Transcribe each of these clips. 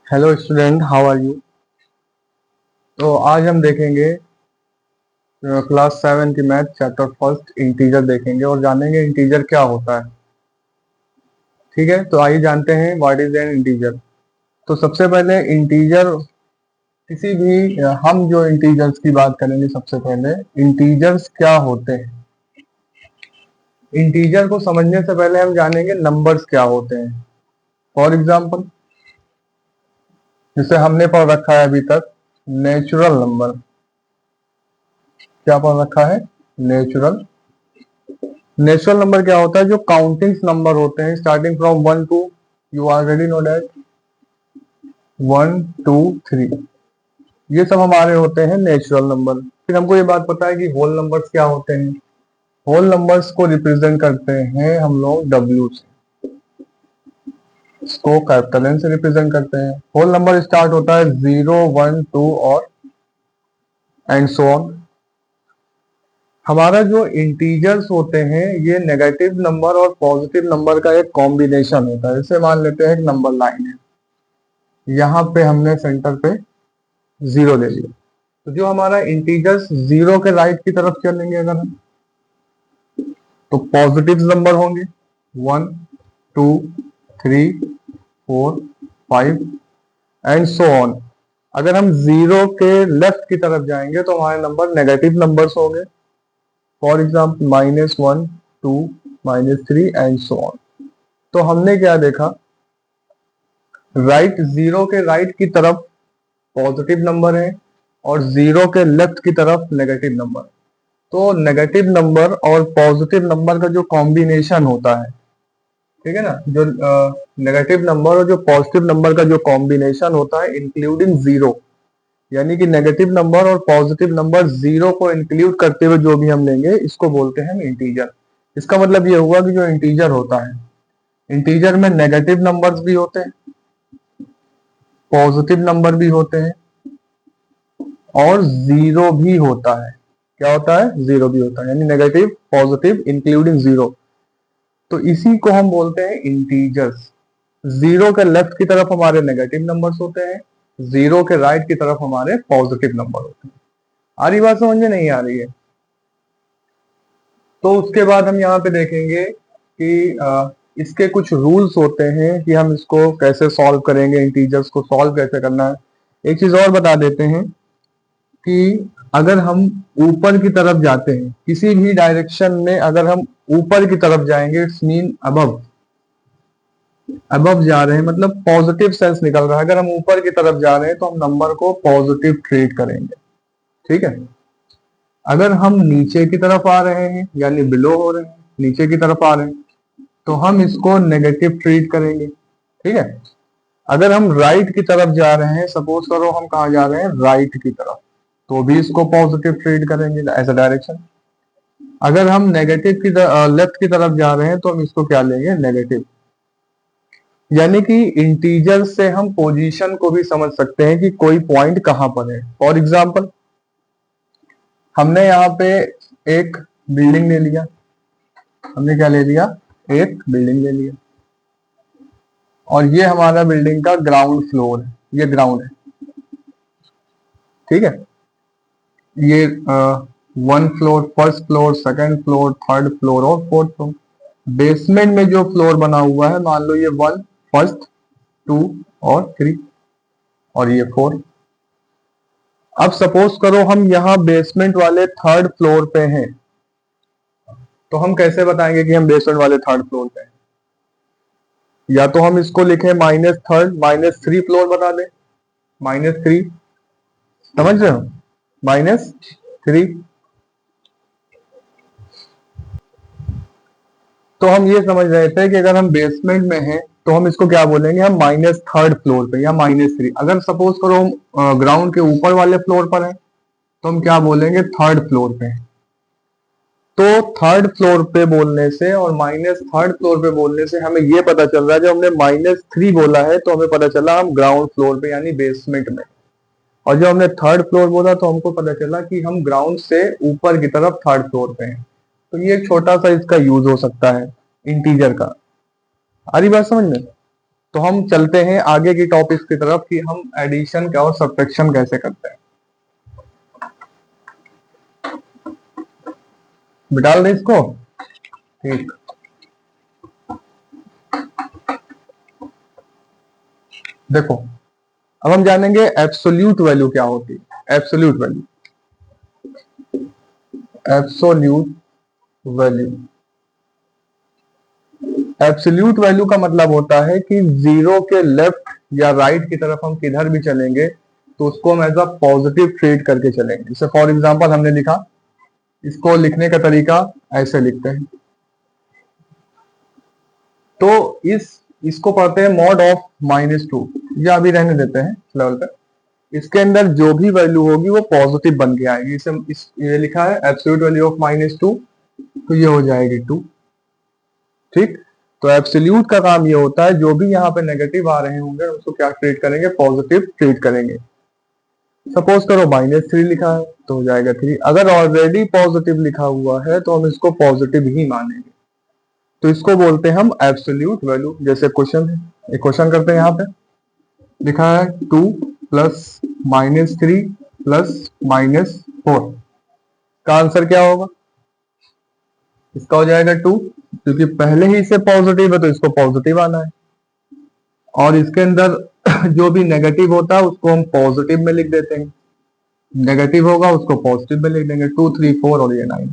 Hello student, how are you. तो आज हम देखेंगे क्लास 7 की मैथ चैप्टर फर्स्ट इंटीजर देखेंगे और जानेंगे इंटीजर क्या होता है। ठीक है, तो आइए जानते हैं व्हाट इज एन इंटीजर। तो सबसे पहले इंटीजर किसी भी हम जो इंटीजर्स की बात करेंगे, सबसे पहले इंटीजर्स क्या होते हैं। इंटीजर को समझने से पहले हम जानेंगे नंबर्स क्या होते हैं। फॉर एग्जाम्पल, जिसे हमने पढ़ रखा है अभी तक, नेचुरल नंबर। क्या पढ़ रखा है? नेचुरल। नेचुरल नंबर क्या होता है? जो काउंटिंग्स नंबर होते हैं starting from 1 two, you already know that, 1 2 3, ये सब हमारे होते हैं नेचुरल नंबर। फिर हमको ये बात पता है कि होल नंबर्स क्या होते हैं। होल नंबर्स को रिप्रेजेंट करते हैं हम लोग डब्ल्यू से, इसको कैपिटल एन से रिप्रेजेंट करते हैं। होल नंबर स्टार्ट होता है 0 1 2 और एंड सो ऑन। हमारा जो इंटीजर्स होते हैं ये नेगेटिव नंबर और पॉजिटिव नंबर का एक कॉम्बिनेशन होता है। जैसे मान लेते हैं एक नंबर लाइन है, यहाँ पे हमने सेंटर पे 0 ले लिया, तो जो हमारा इंटीजर्स 0 के राइट की तरफ चलेंगे अगर हम, तो पॉजिटिव नंबर होंगे 1 2 3 4 5 एंड सो ऑन। अगर हम 0 के लेफ्ट की तरफ जाएंगे तो हमारे नंबर नेगेटिव नंबर्स होंगे। For example -1 2 -3 and so on. तो हमने क्या देखा, राइट 0 के राइट की तरफ पॉजिटिव नंबर है और 0 के लेफ्ट की तरफ नेगेटिव नंबर। तो नेगेटिव नंबर और पॉजिटिव नंबर का जो कॉम्बिनेशन होता है, ठीक है ना, जो नेगेटिव नंबर और जो पॉजिटिव नंबर का जो कॉम्बिनेशन होता है इंक्लूडिंग 0, यानी कि नेगेटिव नंबर और पॉजिटिव नंबर 0 को इंक्लूड करते हुए जो भी हम लेंगे, इसको बोलते हैं हम इंटीजर। इसका मतलब ये हुआ कि जो इंटीजर होता है, इंटीजर में नेगेटिव नंबर्स भी होते हैं, पॉजिटिव नंबर भी होते हैं और 0 भी होता है। क्या होता है? 0 भी होता है, यानी नेगेटिव पॉजिटिव इंक्लूडिंग 0। तो इसी को हम बोलते हैं इंटीजर्स। 0 के लेफ्ट की तरफ हमारे नेगेटिव नंबर्स होते हैं, 0 के राइट की तरफ हमारे पॉजिटिव नंबर होते हैं। आ रही बात समझ में? नहीं आ रही है? तो उसके बाद हम यहाँ पे देखेंगे कि इसके कुछ रूल्स होते हैं कि हम इसको कैसे सॉल्व करेंगे, इंटीजर्स को सॉल्व कैसे करना है। एक चीज और बता देते हैं कि अगर हम ऊपर की तरफ जाते हैं, किसी भी डायरेक्शन में अगर हम ऊपर की तरफ जाएंगे, इट्स मीन अबव। अबव जा रहे हैं मतलब पॉजिटिव सेंस निकल रहा है। अगर हम ऊपर की तरफ जा रहे हैं तो हम नंबर को पॉजिटिव ट्रीट करेंगे। ठीक है। अगर हम नीचे की तरफ आ रहे हैं, यानी बिलो हो रहे हैं, नीचे की तरफ आ रहे हैं, तो हम इसको नेगेटिव ट्रीट करेंगे। ठीक है। अगर हम राइट की तरफ जा रहे हैं, सपोज करो हम कहा जा रहे हैं राइट की तरफ, तो भी इसको पॉजिटिव ट्रीट करेंगे एज अ डायरेक्शन। अगर हम नेगेटिव की लेफ्ट की तरफ जा रहे हैं तो हम इसको क्या लेंगे? नेगेटिव। यानी कि इंटीजर से हम पोजीशन को भी समझ सकते हैं कि कोई पॉइंट कहां पर है। फॉर एग्जाम्पल, हमने यहाँ पे एक बिल्डिंग ले लिया, हमने क्या ले लिया? एक बिल्डिंग ले लिया, और ये हमारा बिल्डिंग का ग्राउंड फ्लोर है, ये ग्राउंड है। ठीक है। ये 1 floor, first floor, second floor, third floor और फोर्थ फ्लोर। बेसमेंट में जो फ्लोर बना हुआ है, मान लो ये 1 फर्स्ट, 2 और 3 और ये 4। अब सपोज करो हम यहाँ बेसमेंट वाले थर्ड फ्लोर पे हैं, तो हम कैसे बताएंगे कि हम बेसमेंट वाले थर्ड फ्लोर पे हैं? या तो हम इसको लिखें -3, -3 फ्लोर बता दें, -3। समझ रहे हो? -3। तो हम ये समझ रहे थे कि अगर हम बेसमेंट में हैं तो हम इसको क्या बोलेंगे? हम -3 फ्लोर पे या -3। अगर सपोज करो हम ग्राउंड के ऊपर वाले फ्लोर पर हैं तो हम क्या बोलेंगे? थर्ड फ्लोर पे हैं। तो थर्ड फ्लोर पे बोलने से और -3 फ्लोर पे बोलने से हमें ये पता चल रहा है, जब हमने -3 बोला है तो हमें पता चला हम ग्राउंड फ्लोर पे यानी बेसमेंट में, और जब हमने थर्ड फ्लोर बोला तो हमको पता चला कि हम ग्राउंड से ऊपर की तरफ थर्ड फ्लोर पे हैं। तो ये एक छोटा सा इसका यूज हो सकता है इंटीजर का। आ रही बात समझ में? तो हम चलते हैं आगे की टॉपिक्स की तरफ कि हम एडिशन का और सब्ट्रैक्शन कैसे करते हैं। बिटाल दे इसको। ठीक, देखो अब हम जानेंगे एब्सोल्यूट वैल्यू क्या होती है। Absolute value, absolute value, absolute value का मतलब होता है कि जीरो के लेफ्ट या राइट की तरफ हम किधर भी चलेंगे तो उसको हम एज अ पॉजिटिव ट्रीट करके चलेंगे। जैसे फॉर एग्जांपल हमने लिखा, इसको लिखने का तरीका ऐसे लिखते हैं। तो इसको पढ़ते हैं मॉड ऑफ -2, या अभी रहने देते हैं लेवल पे। इसके अंदर जो भी वैल्यू होगी वो पॉजिटिव बन के आएगी। ये लिखा है एब्सोल्यूट वैल्यू ऑफ -2, तो ये हो जाएगी 2। ठीक, तो एब्सोल्यूट का काम ये होता है जो भी यहाँ पे नेगेटिव आ रहे होंगे उसको क्या ट्रीट करेंगे, पॉजिटिव ट्रीट करेंगे। सपोज करो -3 लिखा है तो हो जाएगा 3। अगर ऑलरेडी पॉजिटिव लिखा हुआ है तो हम इसको पॉजिटिव ही मानेंगे, तो इसको बोलते हैं हम एब्सोल्यूट वैल्यू। जैसे क्वेश्चन है, एक क्वेश्चन करते हैं। यहाँ पे लिखा है 2 प्लस -3 प्लस -4 का आंसर क्या होगा? इसका हो जाएगा 2, क्योंकि पहले ही से पॉजिटिव है तो इसको पॉजिटिव आना है। और इसके अंदर जो भी नेगेटिव होता है उसको हम पॉजिटिव में लिख देते हैं, नेगेटिव होगा उसको पॉजिटिव में लिख देंगे। 2 3 4 और ये 9,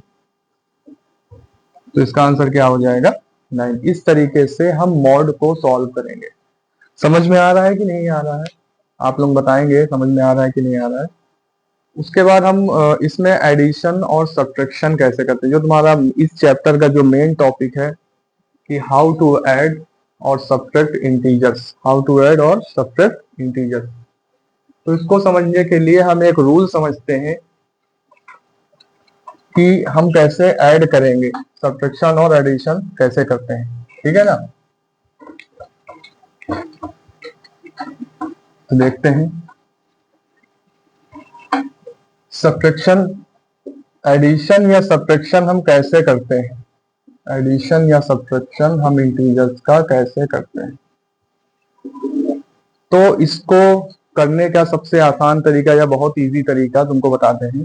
तो इसका आंसर क्या हो जाएगा? 9। इस तरीके से हम मॉड को सॉल्व करेंगे। समझ में आ रहा है कि नहीं आ रहा है? आप लोग बताएंगे समझ में आ रहा है कि नहीं आ रहा है। उसके बाद हम इसमें एडिशन और सब्ट्रैक्शन कैसे करते हैं, जो तुम्हारा इस चैप्टर का जो मेन टॉपिक है कि हाउ टू ऐड और subtract integers, how to add और सब्ट्रैक्ट इंटीजर्स। तो इसको समझने के लिए हम एक रूल समझते हैं कि हम कैसे ऐड करेंगे, सब्ट्रैक्शन और एडिशन कैसे करते हैं। ठीक है ना, तो देखते हैं सब्ट्रैक्शन, एडिशन या सब्ट्रैक्शन हम कैसे करते हैं। एडिशन या सब्ट्रैक्शन हम इंटीजर्स का कैसे करते हैं। तो इसको करने का सबसे आसान तरीका या बहुत इजी तरीका तुमको बताते हैं।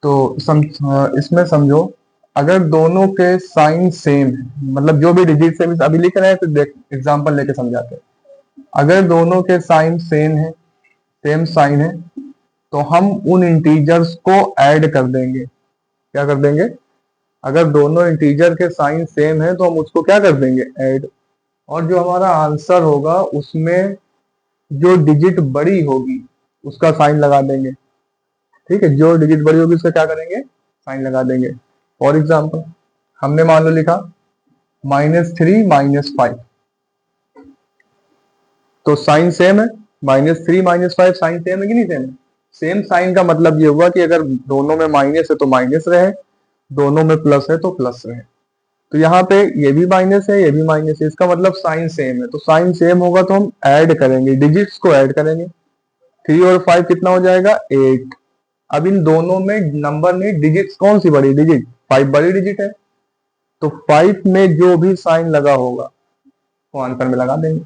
तो इसमें समझो, अगर दोनों के साइन सेम है, मतलब जो भी डिजिट सेम, अभी लिख रहे हैं तो देख एग्जांपल लेके समझाते हैं। अगर दोनों के साइन सेम है, सेम साइन है, तो हम उन इंटीजर्स को ऐड कर देंगे। क्या कर देंगे? अगर दोनों इंटीजर के साइन सेम है तो हम उसको क्या कर देंगे, ऐड। और जो हमारा आंसर होगा उसमें जो डिजिट बड़ी होगी उसका साइन लगा देंगे। ठीक है, जो डिजिट बड़ी होगी उसका क्या करेंगे, साइन लगा देंगे। फॉर एग्जाम्पल हमने मान लो लिखा -3 -5, तो साइन सेम है। -3 -5 साइन सेम है कि नहीं सेम है? सेम साइन का मतलब ये हुआ कि अगर दोनों में माइनस है तो माइनस रहे, दोनों में प्लस है तो प्लस रहे। तो यहाँ पे ये भी माइनस है, ये भी माइनस है, इसका मतलब साइन सेम है। तो साइन सेम होगा तो हम ऐड करेंगे, डिजिट्स को ऐड करेंगे। 3 और 5 कितना हो जाएगा, 8। अब इन दोनों में नंबर नहीं, डिजिट्स कौन सी बड़ी डिजिट, 5 बड़ी डिजिट है, तो 5 में जो भी साइन लगा होगा वो आंसर में लगा देंगे।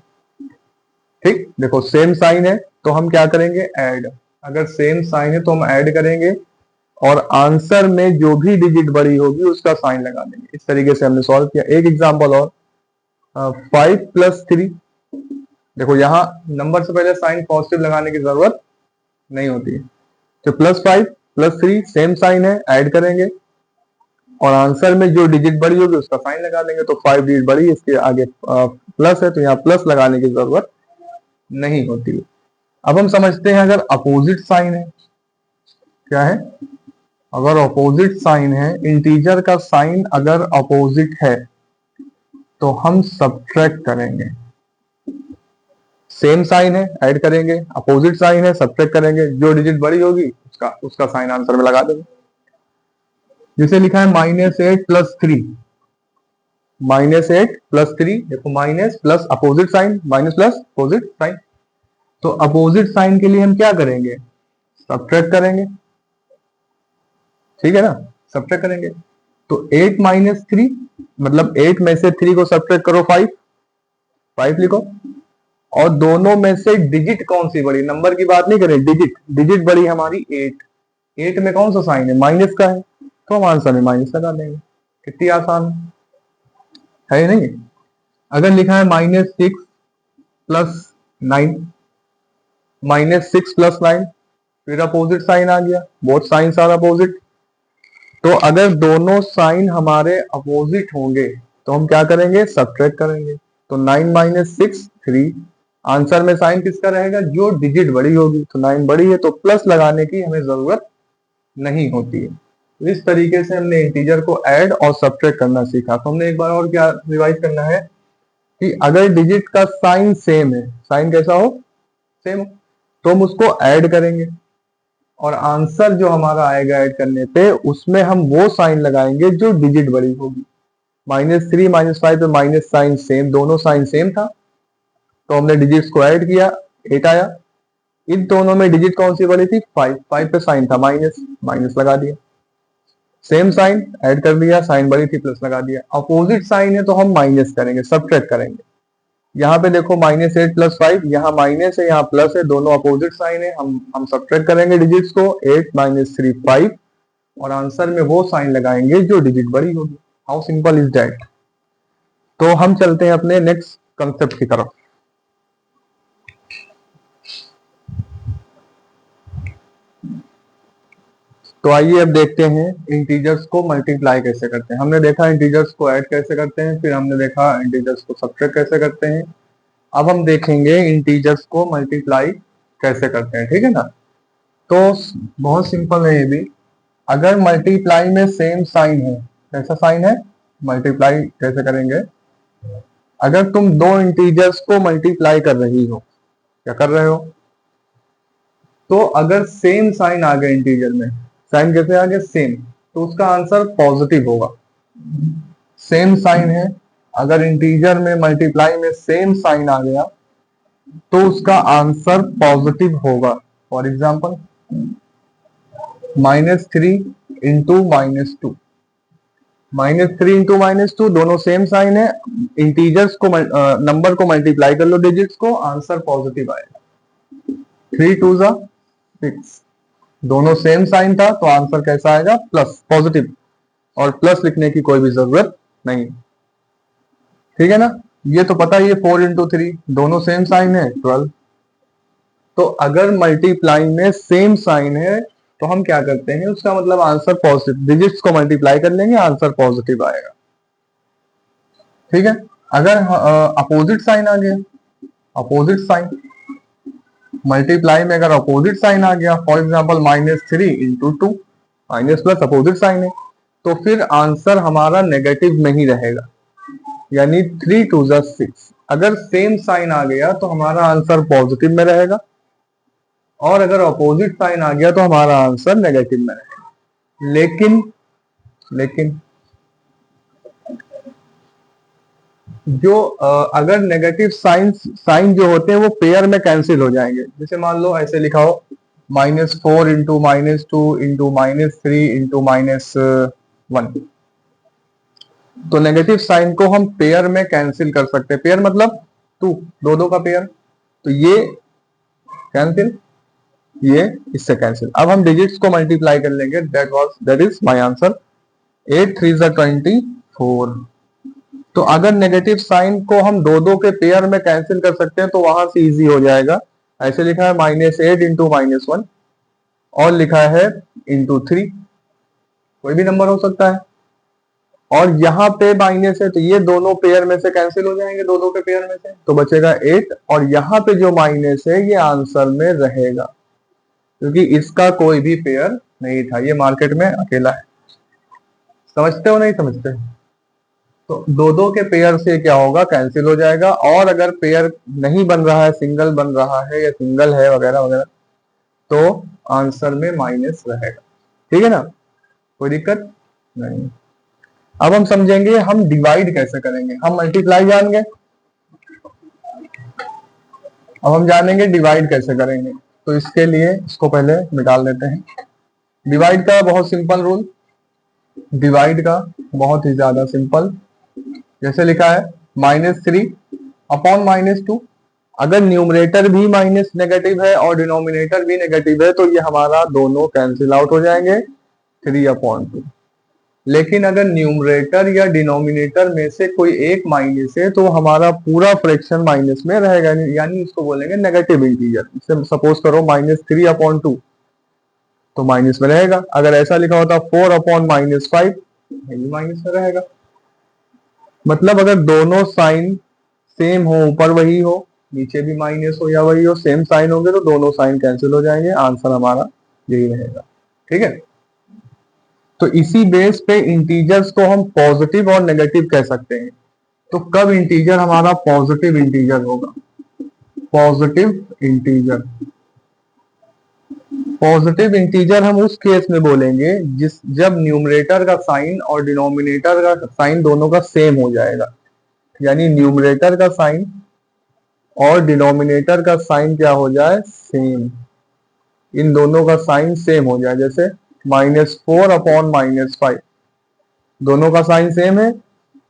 ठीक, देखो सेम साइन है तो हम क्या करेंगे, ऐड। अगर सेम साइन है तो हम ऐड करेंगे और आंसर में जो भी डिजिट बड़ी होगी उसका साइन लगा देंगे। इस तरीके से हमने सॉल्व किया। एक एग्जांपल और, 5 + 3। देखो यहाँ नंबर से पहले साइन पॉजिटिव लगाने की जरूरत नहीं होती है। तो +5 + 3 सेम साइन है, ऐड करेंगे और आंसर में जो डिजिट बड़ी होगी उसका साइन लगा देंगे। तो 5 डिजिट बड़ी, इसके आगे प्लस है तो यहाँ प्लस लगाने की जरूरत नहीं होती है। अब हम समझते हैं अगर अपोजिट साइन है, क्या है, अगर अपोजिट साइन है, इंटीजर का साइन अगर अपोजिट है तो हम सब्ट्रैक्ट करेंगे। सेम साइन है, ऐड करेंगे, अपोजिट साइन है, सब्ट्रैक्ट करेंगे, जो डिजिट बड़ी होगी उसका साइन आंसर में लगा देंगे। जैसे लिखा है -8 + 3, -8 + 3, देखो minus plus opposite sign, minus plus opposite sign. तो अपोजिट साइन के लिए हम क्या करेंगे, सब्ट्रैक्ट करेंगे। ठीक है ना, सब्ट्रैक्ट करेंगे। तो 8 - 3 मतलब 8 में से 3 को सब्ट्रैक्ट करो, 5 लिखो। और दोनों में से डिजिट कौन सी बड़ी, नंबर की बात नहीं करें, डिजिट, डिजिट बड़ी हमारी 8, 8 में कौन सा साइन है, माइनस का है, तो हम आंसर में माइनस लगा देंगे। कितनी आसान है नहीं। अगर लिखा है -6 + 9, -6 + 9, फिर अपोजिट साइन आ गया, बोथ साइंस आर अपोजिट। तो अगर दोनों साइन हमारे अपोजिट होंगे तो हम क्या करेंगे, सब्ट्रैक्ट करेंगे। तो 9 - 6 3, आंसर में साइन किसका रहेगा, जो डिजिट बड़ी होगी। तो 9 बड़ी है तो प्लस लगाने की हमें जरूरत नहीं होती है। तो इस तरीके से हमने इंटीजर को ऐड और सब्ट्रैक्ट करना सीखा। तो हमने एक बार और क्या रिवाइज करना है कि अगर डिजिट का साइन सेम है, साइन कैसा हो, सेम हो, तो हम उसको ऐड करेंगे और आंसर जो हमारा आएगा ऐड करने पे, उसमें हम वो साइन लगाएंगे जो डिजिट बड़ी होगी। -3 -5 पे माइनस साइन सेम, दोनों साइन सेम था, तो हमने डिजिट्स को ऐड किया, 8 आया। इन दोनों में डिजिट कौन सी बड़ी थी, 5, 5 पे साइन था माइनस, माइनस लगा दिया। सेम साइन ऐड कर दिया, साइन बड़ी थी प्लस लगा दिया। अपोजिट साइन है तो हम माइनस करेंगे, सब्ट्रैक्ट करेंगे। यहाँ पे देखो -8 + 5, यहाँ माइनस है यहाँ प्लस है, दोनों अपोजिट साइन है, हम सब्ट्रैक्ट करेंगे डिजिट्स को, 8 - 3 5, और आंसर में वो साइन लगाएंगे जो डिजिट बड़ी होगी। How simple is that. तो हम चलते हैं अपने नेक्स्ट कंसेप्ट की तरफ। तो आइए अब देखते हैं इंटीजर्स को मल्टीप्लाई कैसे करते हैं। हमने देखा इंटीजर्स को ऐड कैसे करते हैं, फिर हमने देखा इंटीजर्स को सब्ट्रैक्ट कैसे करते हैं। अब हम देखेंगे इंटीजर्स को मल्टीप्लाई कैसे करते हैं, ठीक है ना। तो बहुत सिंपल है ये भी। अगर मल्टीप्लाई में सेम साइन है, कैसा साइन है, मल्टीप्लाई कैसे करेंगे, अगर तुम दो इंटीजर्स को मल्टीप्लाई कर रही हो, क्या कर रहे हो, तो अगर सेम साइन आ गया इंटीजर में, साइन कैसे आ गया, सेम, तो उसका आंसर पॉजिटिव होगा। सेम साइन है, अगर इंटीजर में मल्टीप्लाई में सेम साइन आ गया तो उसका आंसर पॉजिटिव होगा। फॉर एग्जाम्पल -3 × -2, -3 × -2 दोनों सेम साइन है, इंटीजर्स को नंबर को मल्टीप्लाई कर लो डिजिट्स को, आंसर पॉजिटिव आएगा। 3 × 2 = 6, दोनों सेम साइन था तो आंसर कैसा आएगा, प्लस, पॉजिटिव, और प्लस लिखने की कोई भी जरूरत नहीं, ठीक है ना। ये तो पता ही है, 4 × 3 दोनों सेम साइन है, 12। तो अगर मल्टीप्लाई में सेम साइन है तो हम क्या करते हैं, उसका मतलब आंसर पॉजिटिव, डिजिट्स को मल्टीप्लाई कर लेंगे, आंसर पॉजिटिव आएगा, ठीक है। अगर अपोजिट साइन आ गया, अपोजिट साइन मल्टीप्लाई में अगर अपोजिट साइन आ गया, for example -3 × 2, minus plus opposite sign है, तो फिर आंसर हमारा नेगेटिव में ही रहेगा, यानी 3 × 2 = 6। अगर सेम साइन आ गया तो हमारा आंसर पॉजिटिव में रहेगा, और अगर अपोजिट साइन आ गया तो हमारा आंसर नेगेटिव में रहेगा। लेकिन जो अगर नेगेटिव साइन जो होते हैं वो पेयर में कैंसिल हो जाएंगे। जैसे मान लो ऐसे लिखा हो, -4 × -2 × -3 × -1, तो नेगेटिव साइन को हम पेयर में कैंसिल कर सकते हैं। पेयर मतलब 2, दो का पेयर, तो ये कैंसिल, ये इससे कैंसिल। अब हम डिजिट्स को मल्टीप्लाई कर लेंगे, दैट इज माय आंसर। 8 × 3 = 24। तो अगर नेगेटिव साइन को हम दो के पेयर में कैंसिल कर सकते हैं तो वहां से इजी हो जाएगा। ऐसे लिखा है -8 × -1, और लिखा है ×3, कोई भी नंबर हो सकता है, और यहाँ पे माइनस है तो ये दोनों पेयर में से कैंसिल हो जाएंगे, दो के पेयर में से, तो बचेगा 8, और यहाँ पे जो माइनस है ये आंसर में रहेगा, क्योंकि इसका कोई भी पेयर नहीं था, ये मार्केट में अकेला है। समझते हो नहीं समझते? तो दो के पेयर से क्या होगा, कैंसिल हो जाएगा, और अगर पेयर नहीं बन रहा है, सिंगल बन रहा है या सिंगल है वगैरह वगैरह, तो आंसर में माइनस रहेगा, ठीक है ना, कोई दिक्कत नहीं। अब हम समझेंगे हम डिवाइड कैसे करेंगे। हम मल्टीप्लाई जान गए, अब हम जानेंगे डिवाइड कैसे करेंगे। तो इसके लिए इसको पहले निकाल लेते हैं। डिवाइड का बहुत सिंपल रूल, डिवाइड का बहुत ही ज्यादा सिंपल, जैसे लिखा है -3 / -2, अगर न्यूमरेटर भी माइनस नेगेटिव है और डिनोमिनेटर भी नेगेटिव है तो ये हमारा दोनों कैंसिल आउट हो जाएंगे 3/2। लेकिन अगर न्यूमरेटर या डिनोमिनेटर में से कोई एक माइनस है तो हमारा पूरा फ्रैक्शन माइनस में रहेगा, यानी इसको बोलेंगे नेगेटिव इंटीजर। इसे सपोज करो -3/2 तो माइनस में रहेगा। अगर ऐसा लिखा होता 4/-5 ये माइनस में रहेगा। मतलब अगर दोनों साइन सेम हो, ऊपर वही हो नीचे भी माइनस हो या वही हो, सेम साइन होंगे तो दोनों साइन कैंसिल हो जाएंगे। आंसर हमारा यही रहेगा। ठीक है, तो इसी बेस पे इंटीजर्स को हम पॉजिटिव और नेगेटिव कह सकते हैं। तो कब इंटीजर हमारा पॉजिटिव इंटीजर होगा? पॉजिटिव इंटीजर, पॉजिटिव इंटीजर हम उस केस में बोलेंगे जब न्यूमरेटर का साइन और डिनोमिनेटर का साइन दोनों का सेम हो जाएगा। यानी न्यूमरेटर का साइन और डिनोमिनेटर का साइन क्या हो जाए? सेम। इन दोनों का साइन सेम हो जाए, जैसे -4/-5 दोनों का साइन सेम है,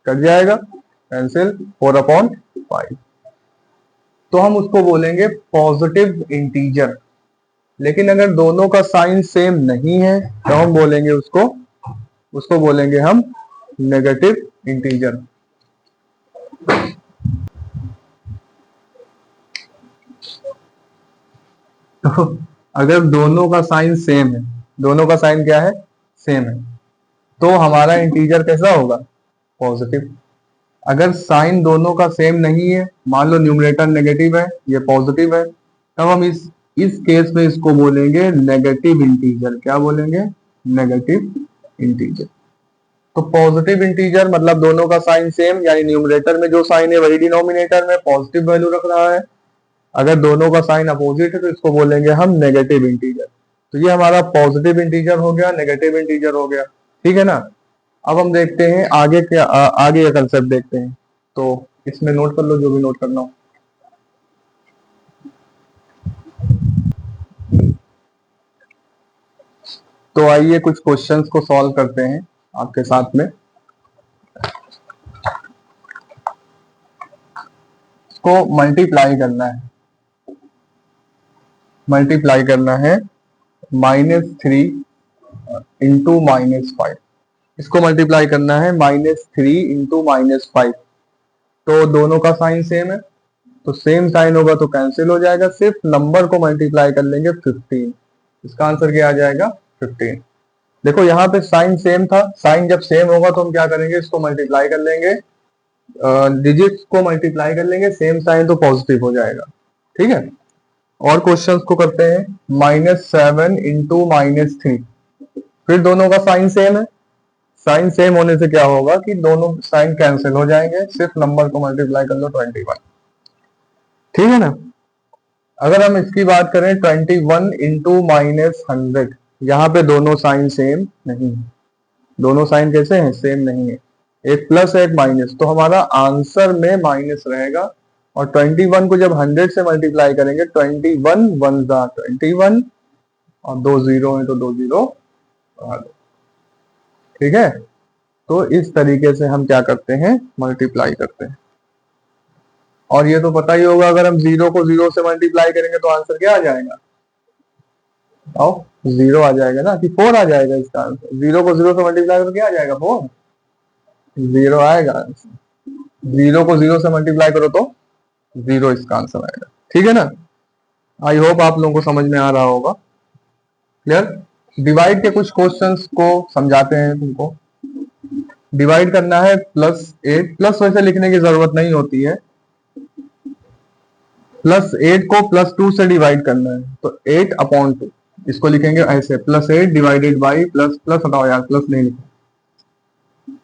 कट जाएगा कैंसिल 4/5। तो हम उसको बोलेंगे पॉजिटिव इंटीजर। लेकिन अगर दोनों का साइन सेम नहीं है तो हम बोलेंगे उसको बोलेंगे हम नेगेटिव इंटीजर। तो अगर दोनों का साइन सेम है, दोनों का साइन क्या है? सेम है, तो हमारा इंटीजर कैसा होगा? पॉजिटिव। अगर साइन दोनों का सेम नहीं है, मान लो न्यूमरेटर नेगेटिव है ये पॉजिटिव है, तब हम इस केस में इसको बोलेंगे नेगेटिव इंटीजर। क्या बोलेंगे? Negative integer. तो पॉजिटिव इंटीजर मतलब दोनों का साइन सेम, यानी न्यूमरेटर में जो साइन है वही डिनोमिनेटर में पॉजिटिव वैल्यू रख रहा है। अगर दोनों का साइन अपोजिट है तो इसको बोलेंगे हम नेगेटिव इंटीजर। तो ये हमारा पॉजिटिव इंटीजर हो गया, नेगेटिव इंटीजर हो गया। ठीक है ना। अब हम देखते हैं आगे क्या, आगे का कंसेप्ट देखते हैं। तो इसमें नोट कर लो जो भी नोट करना हो। तो आइए कुछ क्वेश्चंस को सॉल्व करते हैं आपके साथ में। इसको मल्टीप्लाई करना है, मल्टीप्लाई करना है -3 इंटू -5। इसको मल्टीप्लाई करना है -3 इंटू -5। तो दोनों का साइन सेम है, तो सेम साइन होगा तो कैंसिल हो जाएगा। सिर्फ नंबर को मल्टीप्लाई कर लेंगे 15। इसका आंसर क्या आ जाएगा? 15। देखो यहाँ पे साइन सेम था, साइन जब सेम होगा तो हम क्या करेंगे? इसको मल्टीप्लाई कर लेंगे, डिजिट्स को मल्टीप्लाई कर लेंगे, सेम साइन तो पॉजिटिव हो जाएगा। ठीक है, और क्वेश्चंस को करते हैं। -7 इंटू -3, फिर दोनों का साइन सेम है, साइन सेम होने से क्या होगा कि दोनों साइन कैंसिल हो जाएंगे। सिर्फ नंबर को मल्टीप्लाई कर लो 21। ठीक है ना। अगर हम इसकी बात करें 21 इंटू -100, यहाँ पे दोनों साइन सेम नहीं है। दोनों साइन कैसे हैं? सेम नहीं है, एक प्लस एक माइनस, तो हमारा आंसर में माइनस रहेगा। और 21 को जब 100 से मल्टीप्लाई करेंगे 21 1 जा 21 और 2 जीरो है तो 2 जीरो। ठीक है, तो इस तरीके से हम क्या करते हैं? मल्टीप्लाई करते हैं। और ये तो पता ही होगा, अगर हम 0 को 0 से मल्टीप्लाई करेंगे तो आंसर क्या आ जाएगा? आओ, 0 आ जाएगा ना, कि 4 आ जाएगा इसका आंसर। 0 को 0 से मल्टीप्लाई करो क्या आ जाएगा? 4 0 आएगा आंसर। 0 को 0 से मल्टीप्लाई करो तो 0 इसका आंसर आएगा। ठीक है ना। आई होप आप लोगों को समझ में आ रहा होगा। क्लियर। डिवाइड के कुछ क्वेश्चंस को समझाते हैं तुमको। डिवाइड करना है +8, प्लस वैसे लिखने की जरूरत नहीं होती है। +8 को +2 से डिवाइड करना है, तो 8/2 इसको लिखेंगे ऐसे, +8 डिवाइडेड बाई प्लस प्लस हटाओ यार, प्लस नहीं लिखो,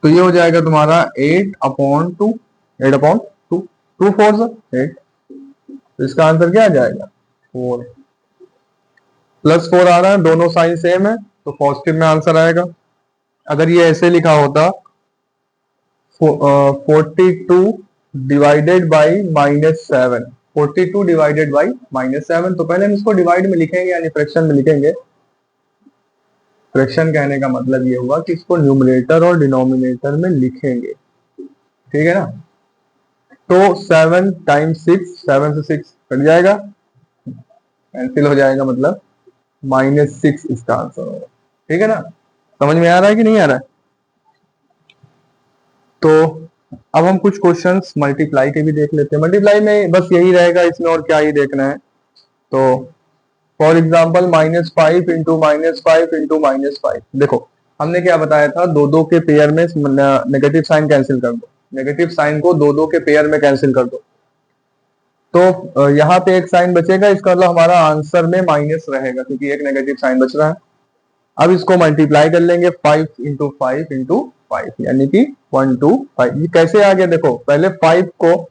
तो ये हो जाएगा तुम्हारा 8/2, 8/2, 2 4 8। तो इसका आंसर क्या आ जाएगा? 4। +4 आ रहा है, दोनों साइन सेम है तो पॉजिटिव में आंसर आएगा। अगर ये ऐसे लिखा होता 42 डिवाइडेड बाई -7, 42 डिवाइडेड बाई -7, तो पहले हम इसको डिवाइड में लिखेंगे यानी फ्रैक्शन में लिखेंगे। फ्रैक्शन कहने का मतलब ये हुआ कि इसको न्यूमरेटर और डिनोमिनेटर में लिखेंगे। ठीक है ना। तो 7 टाइम्स 6, 7 से 6 कट जाएगा, कैंसिल हो जाएगा, मतलब -6 इसका आंसर होगा। ठीक है ना, समझ में आ रहा है कि नहीं आ रहा है? तो अब हम कुछ क्वेश्चंस मल्टीप्लाई के भी देख लेते हैं। मल्टीप्लाई में बस यही रहेगा इसमें, और क्या ही देखना है। तो फॉर एग्जाम्पल -5 इंटू -5 इंटू -5, देखो हमने क्या बताया था, दो दो के पेयर में नेगेटिव साइन कैंसिल कर दो, नेगेटिव साइन को दो दो के पेयर में कैंसिल कर दो। तो यहाँ पे एक साइन बचेगा, इसका मतलब हमारा आंसर में माइनस रहेगा, क्योंकि एक नेगेटिव साइन बच रहा है। अब इसको मल्टीप्लाई कर लेंगे 5 इंटू 5 इंटू 5, यानी कि 1 2 5। ये कैसे आ गया, देखो पहले 5 को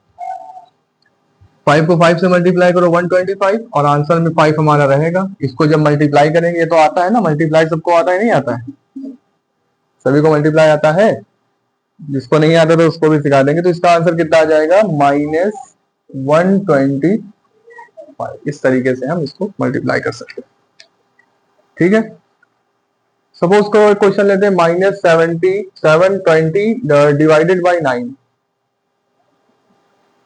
5 से मल्टीप्लाई करो 125, और आंसर में 5 हमारा रहेगा। इसको जब मल्टीप्लाई करेंगे, ये तो आता है ना मल्टीप्लाई, सबको आता है नहीं आता है? सभी को मल्टीप्लाई आता है, जिसको नहीं आता तो उसको भी सिखा देंगे। तो इसका आंसर कितना आ जाएगा, -125। इस तरीके से हम इसको मल्टीप्लाई कर सकते हैं। ठीक है, सपोज को क्वेश्चन लेते हैं, -720 डिवाइडेड बाई 9।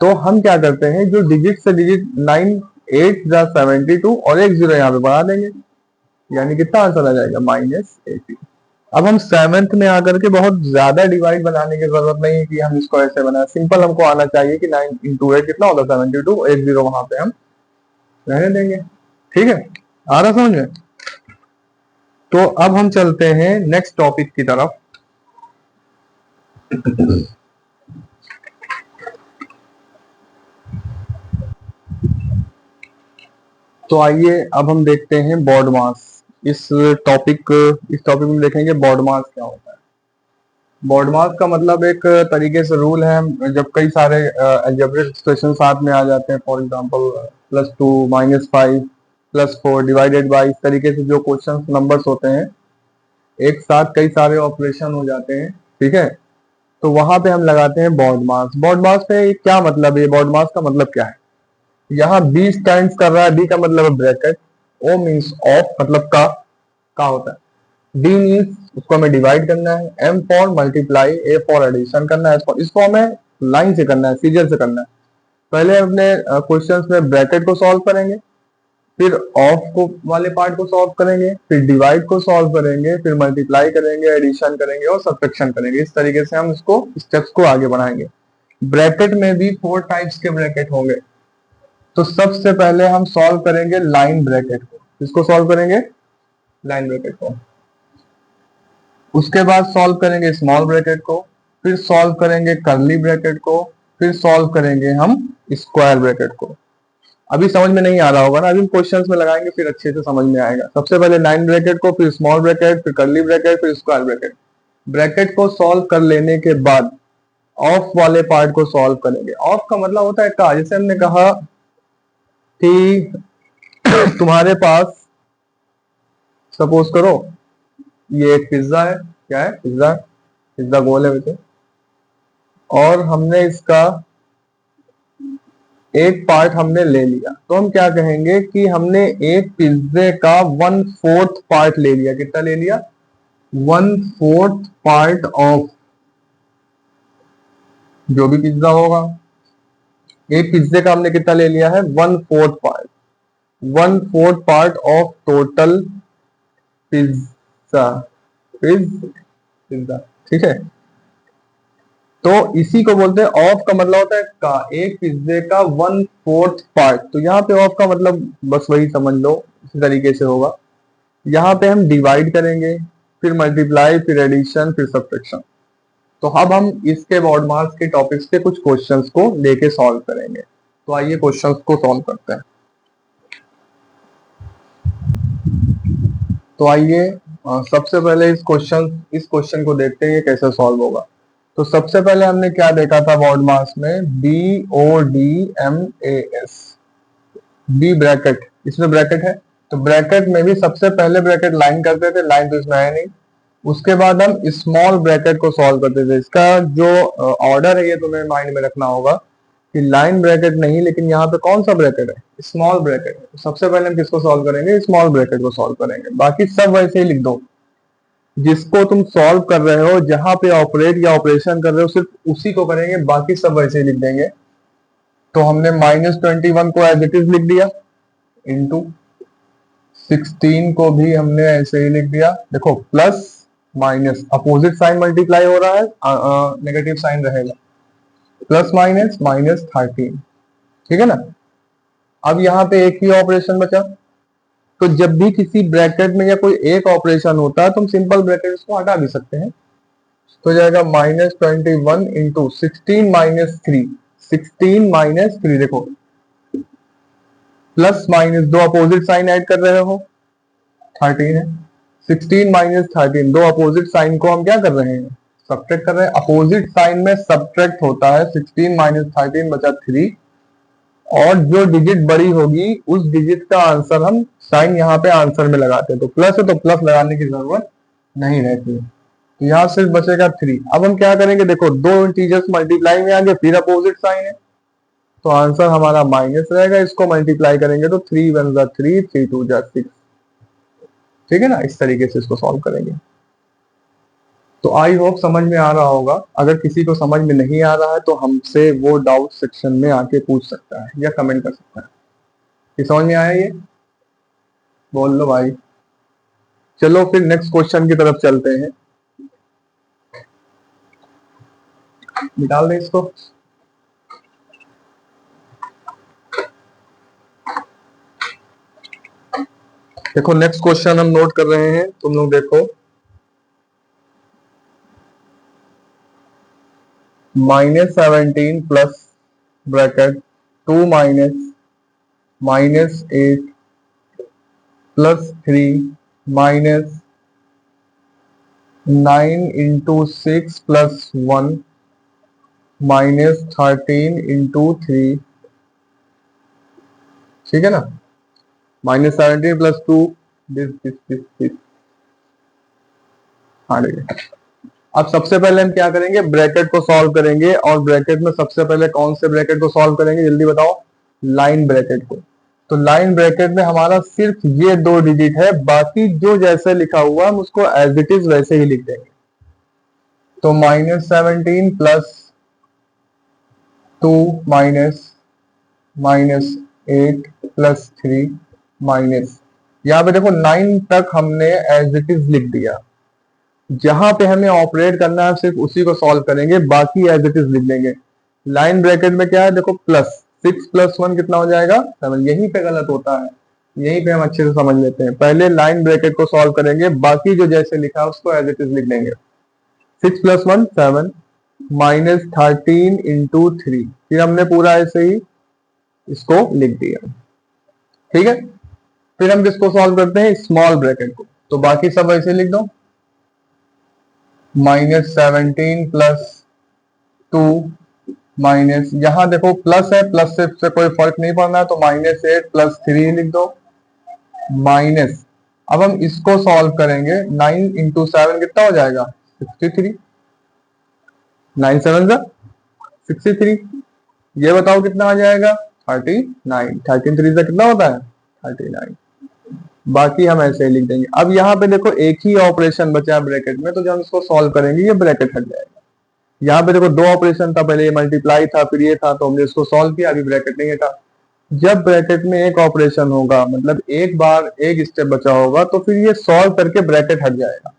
तो हम क्या करते हैं, जो डिजिट से डिजिट 9 8 72 और एक 0 यहाँ पे बढ़ा देंगे, यानी कितना आंसर आ जाएगा, -80। अब हम सेवेंथ में आकर के बहुत ज्यादा डिवाइड बनाने की जरूरत नहीं है कि हम इसको ऐसे बनाए, सिंपल हमको आना चाहिए कि 9 इंटू 8 कितना होता है 72, एक 0 वहां पे हम रहने देंगे। ठीक है, आ रहा समझ में? तो अब हम चलते हैं नेक्स्ट टॉपिक की तरफ। तो आइए अब हम देखते हैं बॉड मास। इस टॉपिक में देखेंगे बॉड मास क्या होता है। बॉड मास का मतलब एक तरीके से रूल है, जब कई सारे अलजेब्रिक एक्सप्रेशन साथ में आ जाते हैं, फॉर एग्जांपल +2 -5 +4 डिवाइडेड बाई, इस तरीके से जो क्वेश्चन नंबर्स होते हैं एक साथ कई सारे ऑपरेशन हो जाते हैं। ठीक है, तो वहां पे हम लगाते हैं बॉड मास। बॉड मास पे क्या मतलब है, बॉड मास का मतलब क्या है? यहाँ बी स्टैंड कर रहा है, बी का मतलब है ब्रैकेट, ओ मीन्स ऑफ मतलब का होता है, डी मीन्स उसको हमें डिवाइड करना है, M for multiply, A for addition करना है, इसको हमें लाइन से करना है, सीरियल से करना है। पहले अपने क्वेश्चंस में ब्रैकेट को सॉल्व करेंगे, फिर ऑफ को वाले पार्ट को सॉल्व करेंगे, फिर डिवाइड को सॉल्व करेंगे, फिर मल्टीप्लाई करेंगे, एडिशन करेंगे और सब्ट्रैक्शन करेंगे। इस तरीके से हम इसको स्टेप्स को आगे बढ़ाएंगे। ब्रैकेट में भी 4 टाइप्स के ब्रैकेट होंगे। तो सबसे पहले हम सॉल्व करेंगे लाइन ब्रैकेट को। किसको सॉल्व करेंगे, लाइन ब्रैकेट को। उसके बाद सॉल्व करेंगे स्मॉल ब्रैकेट को, फिर सॉल्व करेंगे कर्ली ब्रैकेट को, फिर सॉल्व करेंगे हम स्क्वायर ब्रैकेट को। अभी समझ में नहीं आ रहा होगा ना, अभी हम क्वेश्चंस में लगाएंगे फिर अच्छे से समझ में आएगा। सबसे पहले लाइन ब्रैकेट को, फिर स्मॉल ब्रैकेट, फिर कर्ली ब्रैकेट, फिर स्क्वायर ब्रैकेट। ब्रैकेट को सॉल्व कर लेने के बाद ऑफ वाले पार्ट को सॉल्व करेंगे। ऑफ का मतलब होता है का, जैसे हमने कहा कि तुम्हारे पास सपोज करो ये एक पिज्जा है, क्या है, पिज्जा, पिज्जा गोल है वैसे, और हमने इसका एक पार्ट हमने ले लिया, तो हम क्या कहेंगे कि हमने एक पिज्जे का 1/4 पार्ट ले लिया। कितना ले लिया, 1/4 पार्ट ऑफ जो भी पिज्जा होगा। एक पिज्जे का हमने कितना ले लिया है, 1/4 part, 1/4 part of total pizza, pizza. ठीक है, तो इसी को बोलते हैं ऑफ का मतलब होता है का, एक पिज्जे का 1/4 पार्ट। तो यहाँ पे ऑफ का मतलब बस वही समझ लो, इसी तरीके से होगा। यहाँ पे हम डिवाइड करेंगे, फिर मल्टीप्लाई, फिर एडिशन, फिर सब्ट्रैक्शन। तो अब हम इसके बॉड मास के टॉपिक्स के कुछ क्वेश्चंस को लेके सॉल्व करेंगे। तो आइए क्वेश्चंस को सॉल्व करते हैं। तो आइए सबसे पहले इस क्वेश्चन को देखते हैं ये कैसे सॉल्व होगा। तो सबसे पहले हमने क्या देखा था बॉड मास में, BODMAS, बी ब्रैकेट, इसमें ब्रैकेट है। तो ब्रैकेट में भी सबसे पहले ब्रैकेट लाइन करते थे, लाइन तो इसमें है नहीं। उसके बाद हम स्मॉल ब्रैकेट को सॉल्व करते थे। इसका जो ऑर्डर है ये तुम्हें माइंड में रखना होगा कि लाइन ब्रैकेट नहीं, लेकिन यहाँ पे कौन सा ब्रैकेट है, स्मॉल ब्रैकेट है। तो सबसे पहले हम किसको सॉल्व करेंगे, स्मॉल ब्रैकेट को सॉल्व करेंगे। बाकी सब वैसे ही लिख दो, जिसको तुम सॉल्व कर रहे हो, जहां पे ऑपरेट या ऑपरेशन कर रहे हो सिर्फ उसी को करेंगे, बाकी सब वैसे ही लिख देंगे। तो हमने -21 को एज इट इज लिख दिया, इंटू 16 को भी हमने ऐसे ही लिख दिया। देखो plus minus opposite sign multiply हो रहा है, नेगेटिव साइन रहेगा, प्लस माइनस -13, ठीक है ना। अब यहाँ पे एक ही ऑपरेशन बचा, तो जब भी किसी ब्रैकेट में या कोई एक ऑपरेशन होता है तो हम सिंपल ब्रैकेट इसको हटा भी सकते हैं। तो जाएगा -21 इंटू 16 - 3, देखो प्लस माइनस दो अपोजिट साइन ऐड कर रहे हो, 13 है, 16 - 13 दो अपोजिट साइन को हम क्या कर रहे हैं, सब्ट्रैक्ट कर रहे हैं। अपोजिट साइन में सब्ट्रैक्ट होता है, 16 - 13 बचा 3, और जो डिजिट बड़ी होगी उस डिजिट का आंसर हम साइन यहाँ पे आंसर में लगाते हैं, तो प्लस है तो प्लस लगाने की जरूरत नहीं रहती है, तो यहाँ सिर्फ बचेगा 3। अब हम क्या करेंगे, देखो दो इंटीजर्स मल्टीप्लाई में आ गए, फिर अपोजिट साइन है, तो आंसर हमारा माइनस रहेगा, इसको मल्टीप्लाई करेंगे तो 3 1 जा 3, 3 2 जा 6, ठीक है ना। इस तरीके से इसको सॉल्व करेंगे। तो आई होप समझ में आ रहा होगा। अगर किसी को समझ में नहीं आ रहा है तो हमसे वो डाउट सेक्शन में आके पूछ सकता है या कमेंट कर सकता है कि समझ में आया ये, बोल लो भाई। चलो फिर नेक्स्ट क्वेश्चन की तरफ चलते हैं, निकाल दें इसको। देखो नेक्स्ट क्वेश्चन हम नोट कर रहे हैं, तुम लोग देखो, -17 plus bracket 2 -8 plus 3 -9 into 6 plus 1 -13 into 3, ठीक है ना। -17 प्लस 2 दिस। हाँ ठीक है। अब सबसे पहले हम क्या करेंगे, ब्रैकेट को सॉल्व करेंगे, और ब्रैकेट में सबसे पहले कौन से ब्रैकेट को सॉल्व करेंगे जल्दी बताओ, लाइन ब्रैकेट को। तो लाइन ब्रैकेट में हमारा सिर्फ ये दो डिजिट है, बाकी जो जैसे लिखा हुआ हम उसको एज इट इज वैसे ही लिख देंगे। तो -17 प्लस 2 -8 प्लस 3 माइनस, यहाँ पे देखो 9 तक हमने एज इट इज लिख दिया, जहां पे हमें ऑपरेट करना है सिर्फ उसी को सॉल्व करेंगे, बाकी एज इट इज लिख देंगे। लाइन ब्रैकेट में क्या है, देखो प्लस 6 + 1 कितना हो जाएगा 7, यहीं पे गलत होता है, यहीं पे हम अच्छे से समझ लेते हैं। पहले लाइन ब्रैकेट को सॉल्व करेंगे, बाकी जो जैसे लिखा है उसको एज इट इज लिख देंगे। 6 + 1 7 -13 इंटू 3, फिर हमने पूरा ऐसे ही इसको लिख दिया, ठीक है। फिर हम किसको सॉल्व करते हैं, स्मॉल ब्रैकेट को, तो बाकी सब ऐसे लिख दो, -17 प्लस 2 माइनस, यहां देखो प्लस है, प्लस से कोई फर्क नहीं पड़ना है, तो -8 प्लस 3 लिख दो, माइनस। अब हम इसको सॉल्व करेंगे, 9 इंटू 7 कितना हो जाएगा 63, 9 7 जा 63, ये बताओ कितना आ जाएगा 39, 13 3 कितना होता है 39, बाकी हम ऐसे ही लिख देंगे। अब यहाँ पे देखो एक ही ऑपरेशन बचा है ब्रैकेट में, तो जब हम इसको सॉल्व करेंगे ये ब्रैकेट हट जाएगा। यहाँ पे देखो दो ऑपरेशन था, पहले ये मल्टीप्लाई था फिर ये था, तो हमने इसको सॉल्व किया, अभी ब्रैकेट नहीं हटा। जब ब्रैकेट में एक ऑपरेशन होगा, मतलब एक बार एक स्टेप बचा होगा, तो फिर ये सॉल्व करके ब्रैकेट हट जाएगा,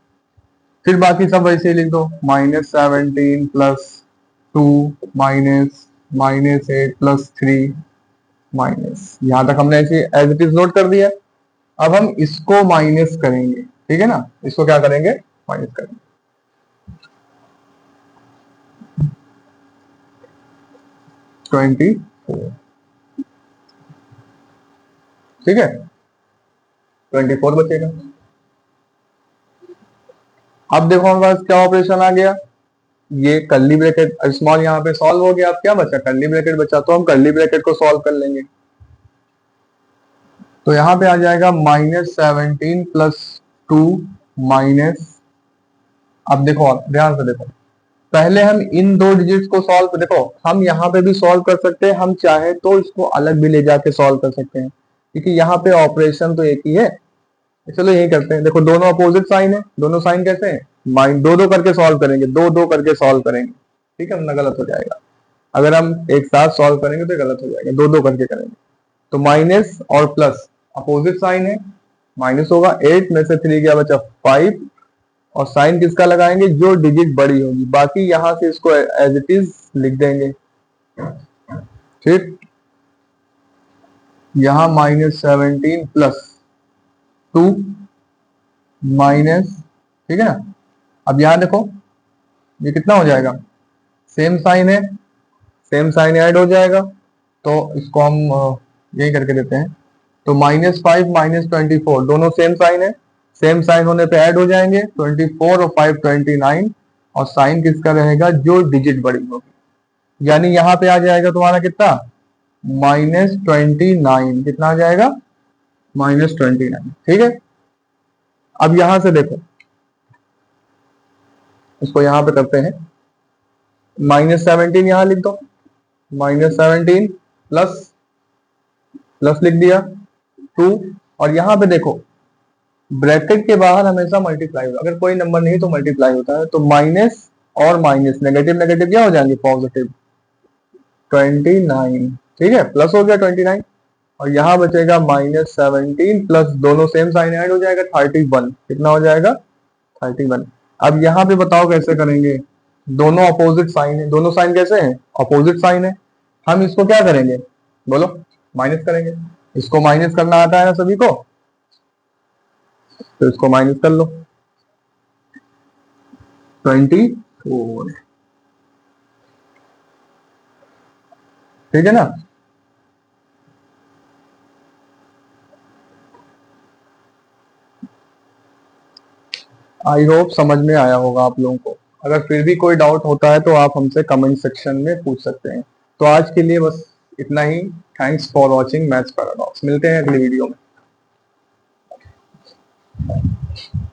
फिर बाकी सब वैसे ही लिख दो, -17 प्लस 2 -8 प्लस 3 माइनस, यहां तक हमने ऐसे एज इट इज नोट कर दिया। अब हम इसको माइनस करेंगे, ठीक है ना, इसको क्या करेंगे माइनस करेंगे, 24, ठीक है, 24 बचेगा। अब देखो हमारे पास क्या ऑपरेशन आ गया, ये कर्ली ब्रैकेट स्मॉल यहाँ पे सॉल्व हो गया, अब क्या बचा कर्ली ब्रैकेट बचा, तो हम कर्ली ब्रैकेट को सॉल्व कर लेंगे। तो यहाँ पे आ जाएगा -17 प्लस 2 माइनस, अब देखो ध्यान से देखो, पहले हम इन दो डिजिट्स को सॉल्व, देखो हम यहाँ पे भी सॉल्व कर सकते हैं, हम चाहे तो इसको अलग भी ले जाके सॉल्व कर सकते हैं, क्योंकि यहाँ पे ऑपरेशन तो एक ही है। चलो यही करते हैं, देखो दोनों अपोजिट साइन है, दोनों साइन कैसे हैं, माइन दो दो करके सॉल्व करेंगे, दो दो करके सॉल्व करेंगे, ठीक है, वरना गलत हो जाएगा। अगर हम एक साथ सॉल्व करेंगे तो गलत हो जाएगा, दो दो करके करेंगे। तो माइनस और प्लस अपोजिट साइन है, माइनस होगा। 8 में से 3 गया बचा 5, और साइन किसका लगाएंगे, जो डिजिट बड़ी होगी। बाकी यहां से इसको एज इट इज लिख देंगे। ठीक, यहां -17 प्लस 2 माइनस, ठीक है ना। अब यहां देखो ये कितना हो जाएगा, सेम साइन है, सेम साइन ऐड हो जाएगा, तो इसको हम यही करके देते हैं। तो -5 -24 दोनों सेम साइन है, सेम साइन होने पे ऐड हो जाएंगे। 24 और 5 29, और साइन किसका रहेगा, जो डिजिट बड़ी होगी। यानी यहां पे आ जाएगा तुम्हारा कितना, -29। कितना आ जाएगा, -29। ठीक है। अब यहां से देखो, इसको यहां पे करते हैं। -17 यहां लिख दो, -17 प्लस प्लस लिख दिया 2, और यहां पे देखो ब्रैकेट के बाहर हमेशा मल्टीप्लाई होगा, अगर कोई नंबर नहीं तो मल्टीप्लाई होता है। तो माइनस और माइनस, नेगेटिव नेगेटिव क्या हो जाएंगे, पॉजिटिव 29। ठीक है, प्लस हो गया 29, और यहाँ बचेगा -17 प्लस, दोनों सेम साइन ऐड हो जाएगा 31। कितना हो जाएगा, 31। अब यहाँ पे बताओ कैसे करेंगे, दोनों अपोजिट साइन है, दोनों साइन कैसे हैं, अपोजिट साइन है। हम इसको क्या करेंगे, बोलो, माइनस करेंगे। इसको माइनस करना आता है ना सभी को, तो इसको माइनस कर लो, 24। ठीक है ना। आई होप समझ में आया होगा आप लोगों को। अगर फिर भी कोई डाउट होता है तो आप हमसे कमेंट सेक्शन में पूछ सकते हैं। तो आज के लिए बस इतना ही। Thanks for watching maths paradox. मिलते हैं अगली वीडियो में।